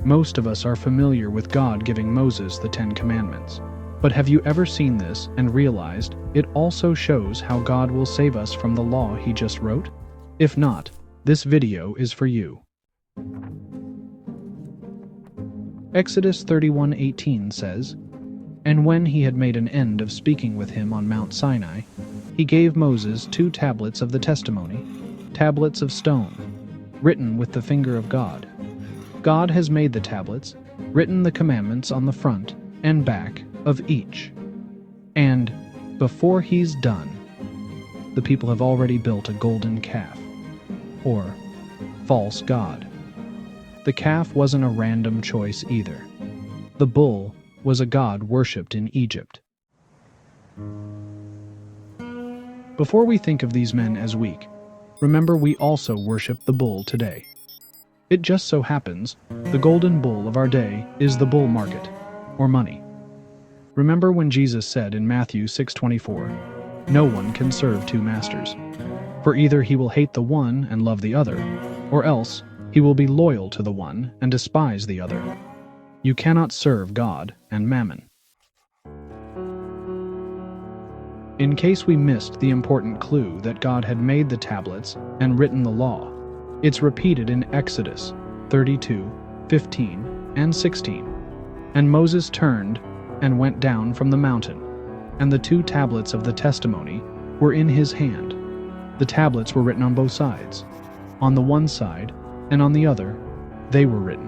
Most of us are familiar with God giving Moses the Ten Commandments. But have you ever seen this and realized it also shows how God will save us from the law he just wrote? If not, this video is for you. Exodus 31:18 says, "And when he had made an end of speaking with him on Mount Sinai, he gave Moses 2 tablets of the testimony, tablets of stone, written with the finger of God. God has made the tablets, written the commandments on the front and back of each. And before he's done, the people have already built a golden calf, or false god. The calf wasn't a random choice either. The bull was a god worshipped in Egypt." Before we think of these men as weak, remember we also worship the bull today. It just so happens the golden bull of our day is the bull market, or money. Remember when Jesus said in Matthew 6:24, "No one can serve 2 masters, for either he will hate the one and love the other, or else he will be loyal to the one and despise the other. You cannot serve God and mammon." In case we missed the important clue that God had made the tablets and written the law, it's repeated in Exodus 32:15 and 16. "And Moses turned and went down from the mountain, and the 2 tablets of the testimony were in his hand. The tablets were written on both sides. On the one side and on the other they were written.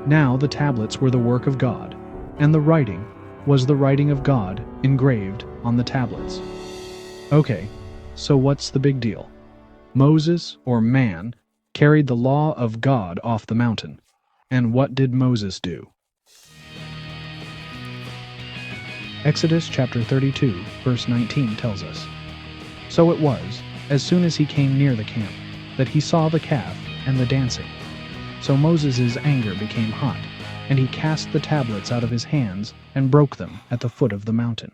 Now the tablets were the work of God, and the writing was the writing of God engraved on the tablets." Okay, so what's the big deal? Moses, or man, carried the law of God off the mountain. And what did Moses do? Exodus chapter 32, verse 19 tells us, "So it was, as soon as he came near the camp, that he saw the calf and the dancing. So Moses' anger became hot, and he cast the tablets out of his hands and broke them at the foot of the mountain."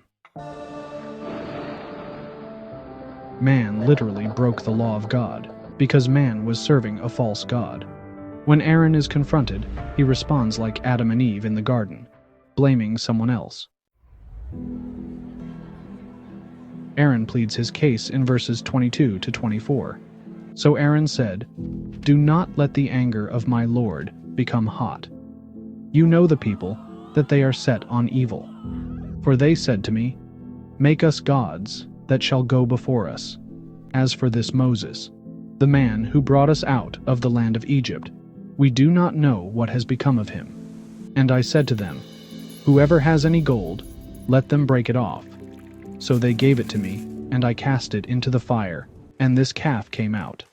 Man literally broke the law of God, because man was serving a false god. When Aaron is confronted, he responds like Adam and Eve in the garden, blaming someone else. Aaron pleads his case in verses 22 to 24. "So Aaron said, 'Do not let the anger of my Lord become hot. You know the people, that they are set on evil. For they said to me, Make us gods that shall go before us. As for this Moses, the man who brought us out of the land of Egypt, we do not know what has become of him. And I said to them, Whoever has any gold, let them break it off. So they gave it to me, and I cast it into the fire, and this calf came out.'"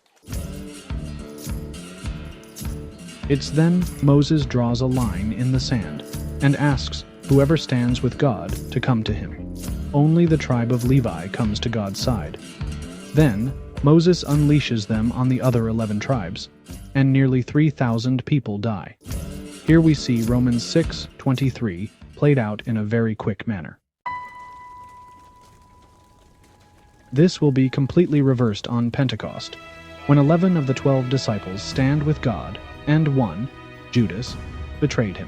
It's then Moses draws a line in the sand and asks whoever stands with God to come to him. Only the tribe of Levi comes to God's side. Then Moses unleashes them on the other 11 tribes, and nearly 3,000 people die. Here we see Romans 6:23 played out in a very quick manner. This will be completely reversed on Pentecost, when 11 of the 12 disciples stand with God, and one, Judas, betrayed him.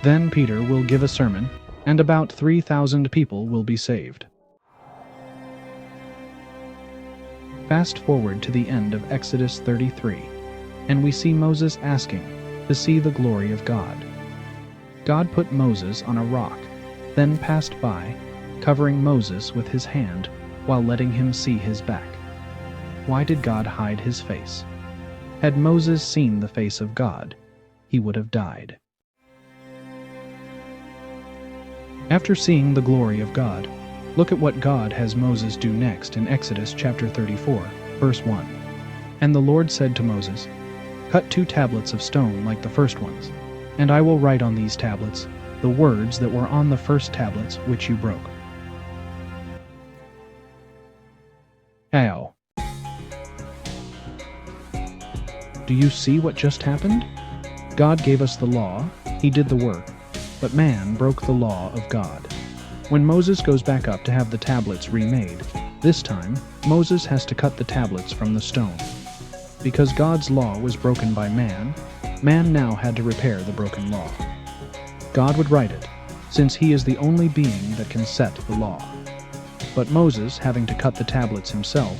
Then Peter will give a sermon, and about 3,000 people will be saved. Fast forward to the end of Exodus 33, and we see Moses asking to see the glory of God. God put Moses on a rock, then passed by, covering Moses with his hand while letting him see his back. Why did God hide his face? Had Moses seen the face of God, he would have died. After seeing the glory of God, look at what God has Moses do next in Exodus chapter 34, verse 1. "And the Lord said to Moses, Cut 2 tablets of stone like the first ones, and I will write on these tablets the words that were on the first tablets which you broke." How? Do you see what just happened? God gave us the law, he did the work, but man broke the law of God. When Moses goes back up to have the tablets remade, this time Moses has to cut the tablets from the stone. Because God's law was broken by man, Man now had to repair the broken law. God would write it, since he is the only being that can set the law. But Moses, having to cut the tablets himself,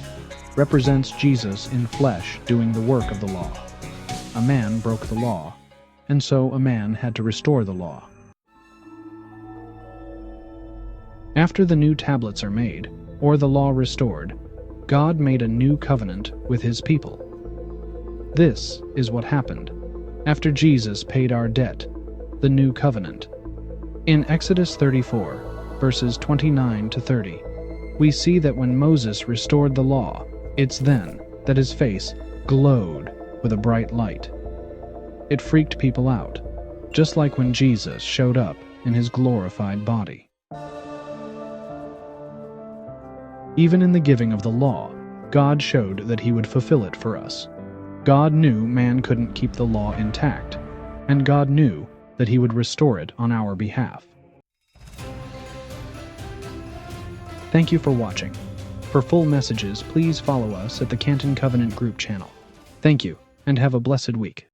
represents Jesus in flesh doing the work of the law. A man broke the law, and so a man had to restore the law. After the new tablets are made, or the law restored, God made a new covenant with his people. This is what happened after Jesus paid our debt, the new covenant. In Exodus 34, verses 29 to 30, we see that when Moses restored the law, it's then that his face glowed with a bright light. It freaked people out, just like when Jesus showed up in his glorified body. Even in the giving of the law, God showed that he would fulfill it for us. God knew man couldn't keep the law intact, and God knew that he would restore it on our behalf. Thank you for watching. For full messages, please follow us at the Canton Covenant Group channel. Thank you, and have a blessed week.